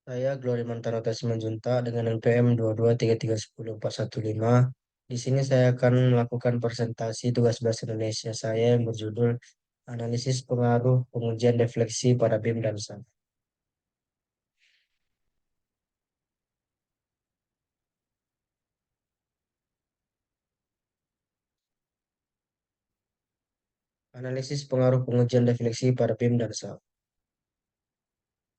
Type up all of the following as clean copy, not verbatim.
Saya Glory Mantanota Simanjunta dengan NPM 2233104115. Di sini saya akan melakukan presentasi tugas bahasa Indonesia saya yang berjudul Analisis Pengaruh Pengujian Defleksi pada BIM dan SAM. Analisis Pengaruh Pengujian Defleksi pada BIM dan SAM.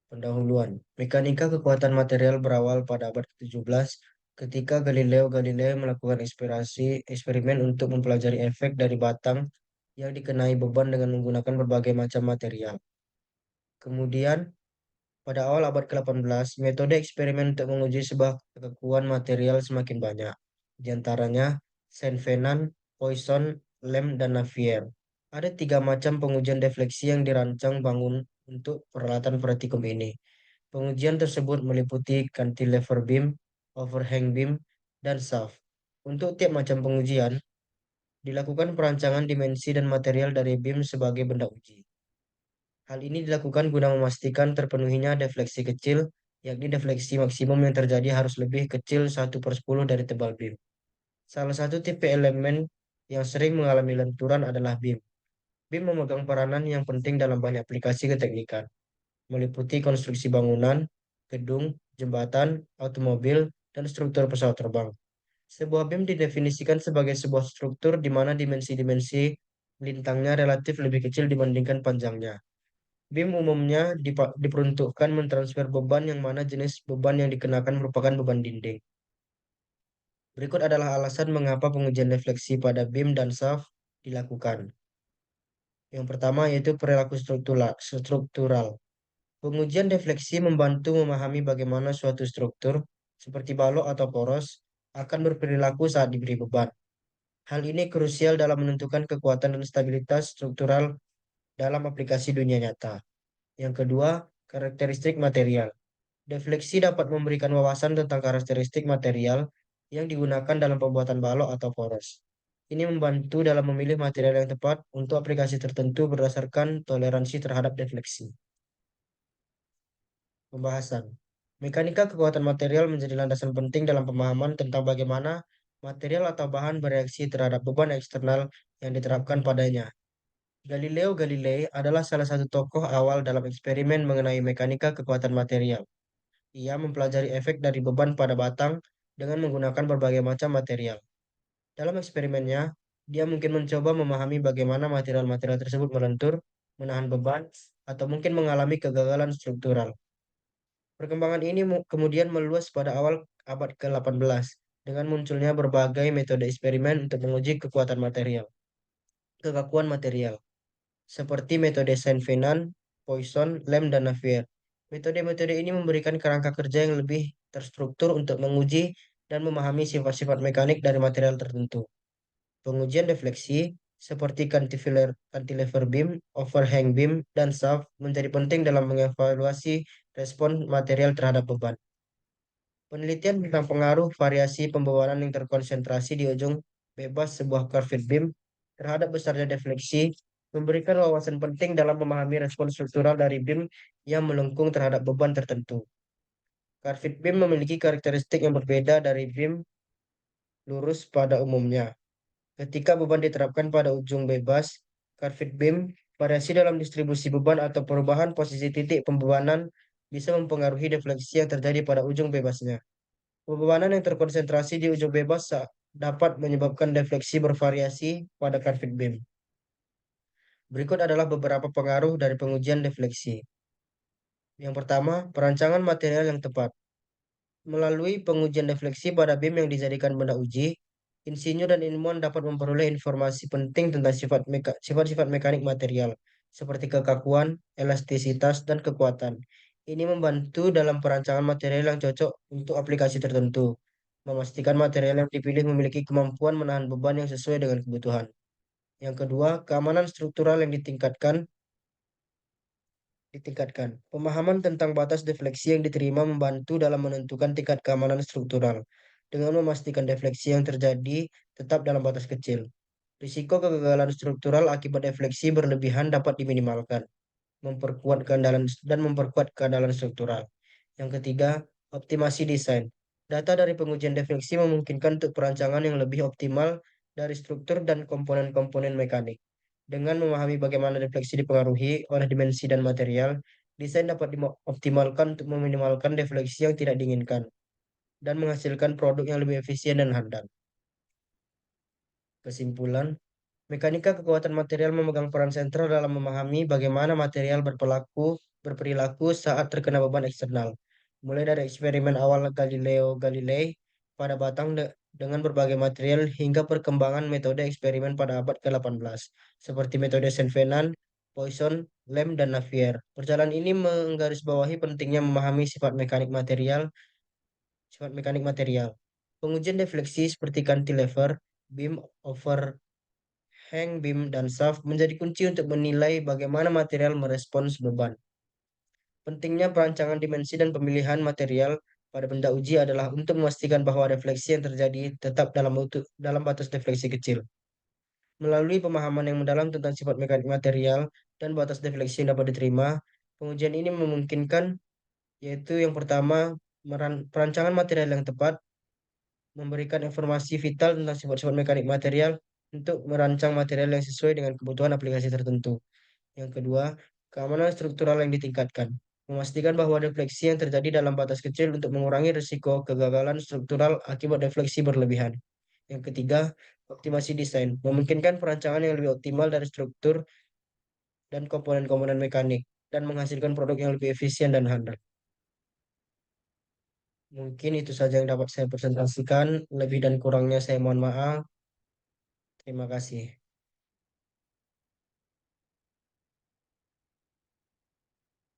Pendahuluan. Mekanika kekuatan material berawal pada abad ke-17 ketika Galileo Galilei melakukan eksperimen untuk mempelajari efek dari batang yang dikenai beban dengan menggunakan berbagai macam material. Kemudian, pada awal abad ke-18, metode eksperimen untuk menguji sebuah kekuatan material semakin banyak. Di antaranya, Saint-Venant, Poisson, Lem, dan Navier. Ada tiga macam pengujian defleksi yang dirancang bangun untuk peralatan praktikum ini. Pengujian tersebut meliputi cantilever beam, overhang beam, dan shaft. Untuk tiap macam pengujian, dilakukan perancangan dimensi dan material dari beam sebagai benda uji. Hal ini dilakukan guna memastikan terpenuhinya defleksi kecil, yakni defleksi maksimum yang terjadi harus lebih kecil 1/10 dari tebal beam. Salah satu tipe elemen yang sering mengalami lenturan adalah beam. Beam memegang peranan yang penting dalam banyak aplikasi keteknikan, meliputi konstruksi bangunan, gedung, jembatan, automobil, dan struktur pesawat terbang. Sebuah beam didefinisikan sebagai sebuah struktur di mana dimensi-dimensi lintangnya relatif lebih kecil dibandingkan panjangnya. BIM umumnya diperuntukkan mentransfer beban yang mana jenis beban yang dikenakan merupakan beban dinding. Berikut adalah alasan mengapa pengujian refleksi pada BIM dan shaft dilakukan. Yang pertama yaitu perilaku struktural. Pengujian defleksi membantu memahami bagaimana suatu struktur, seperti balok atau poros, akan berperilaku saat diberi beban. Hal ini krusial dalam menentukan kekuatan dan stabilitas struktural dalam aplikasi dunia nyata. Yang kedua, karakteristik material. Defleksi dapat memberikan wawasan tentang karakteristik material yang digunakan dalam pembuatan balok atau poros. Ini membantu dalam memilih material yang tepat untuk aplikasi tertentu berdasarkan toleransi terhadap defleksi. Pembahasan. Mekanika kekuatan material menjadi landasan penting dalam pemahaman tentang bagaimana material atau bahan bereaksi terhadap beban eksternal yang diterapkan padanya. Galileo Galilei adalah salah satu tokoh awal dalam eksperimen mengenai mekanika kekuatan material. Ia mempelajari efek dari beban pada batang dengan menggunakan berbagai macam material. Dalam eksperimennya, dia mungkin mencoba memahami bagaimana material-material tersebut melentur, menahan beban, atau mungkin mengalami kegagalan struktural. Perkembangan ini kemudian meluas pada awal abad ke-18 dengan munculnya berbagai metode eksperimen untuk menguji kekakuan material, seperti metode Saint-Venant, Poisson, Lem, dan Navier. Metode-metode ini memberikan kerangka kerja yang lebih terstruktur untuk menguji dan memahami sifat-sifat mekanik dari material tertentu. Pengujian defleksi seperti cantilever beam, overhang beam, dan shaft menjadi penting dalam mengevaluasi respon material terhadap beban. Penelitian tentang pengaruh variasi pembawaan yang terkonsentrasi di ujung bebas sebuah curved beam terhadap besarnya defleksi memberikan wawasan penting dalam memahami respon struktural dari beam yang melengkung terhadap beban tertentu. Curved beam memiliki karakteristik yang berbeda dari beam lurus pada umumnya. Ketika beban diterapkan pada ujung bebas, curved beam, variasi dalam distribusi beban atau perubahan posisi titik pembebanan bisa mempengaruhi defleksi yang terjadi pada ujung bebasnya. Pembebanan yang terkonsentrasi di ujung bebas dapat menyebabkan defleksi bervariasi pada curved beam. Berikut adalah beberapa pengaruh dari pengujian defleksi. Yang pertama, perancangan material yang tepat. Melalui pengujian defleksi pada beam yang dijadikan benda uji, insinyur dan ilmuwan dapat memperoleh informasi penting tentang sifat-sifat mekanik material, seperti kekakuan, elastisitas, dan kekuatan. Ini membantu dalam perancangan material yang cocok untuk aplikasi tertentu, memastikan material yang dipilih memiliki kemampuan menahan beban yang sesuai dengan kebutuhan. Yang kedua, keamanan struktural yang ditingkatkan. Pemahaman tentang batas defleksi yang diterima membantu dalam menentukan tingkat keamanan struktural dengan memastikan defleksi yang terjadi tetap dalam batas kecil. Risiko kegagalan struktural akibat defleksi berlebihan dapat diminimalkan, memperkuat keandalan struktural. Yang ketiga, optimasi desain. Data dari pengujian defleksi memungkinkan untuk perancangan yang lebih optimal dari struktur dan komponen-komponen mekanik. Dengan memahami bagaimana defleksi dipengaruhi oleh dimensi dan material, desain dapat dioptimalkan untuk meminimalkan defleksi yang tidak diinginkan dan menghasilkan produk yang lebih efisien dan handal. Kesimpulan, mekanika kekuatan material memegang peran sentral dalam memahami bagaimana material berperilaku saat terkena beban eksternal. Mulai dari eksperimen awal Galileo Galilei pada batang dengan berbagai material hingga perkembangan metode eksperimen pada abad ke-18, seperti metode Saint-Venant, Poisson, Lem, dan Navier. Perjalanan ini menggarisbawahi pentingnya memahami sifat mekanik material. Pengujian defleksi seperti cantilever, beam, overhang, beam, dan shaft menjadi kunci untuk menilai bagaimana material merespons beban. Pentingnya perancangan dimensi dan pemilihan material pada benda uji adalah untuk memastikan bahwa refleksi yang terjadi tetap dalam batas defleksi kecil. Melalui pemahaman yang mendalam tentang sifat mekanik material dan batas defleksi yang dapat diterima, pengujian ini memungkinkan, yaitu yang pertama, perancangan material yang tepat, memberikan informasi vital tentang sifat-sifat mekanik material untuk merancang material yang sesuai dengan kebutuhan aplikasi tertentu. Yang kedua, keamanan struktural yang ditingkatkan. Memastikan bahwa defleksi yang terjadi dalam batas kecil untuk mengurangi risiko kegagalan struktural akibat defleksi berlebihan. Yang ketiga, optimasi desain. Memungkinkan perancangan yang lebih optimal dari struktur dan komponen-komponen mekanik dan menghasilkan produk yang lebih efisien dan handal. Mungkin itu saja yang dapat saya presentasikan. Lebih dan kurangnya saya mohon maaf. Terima kasih.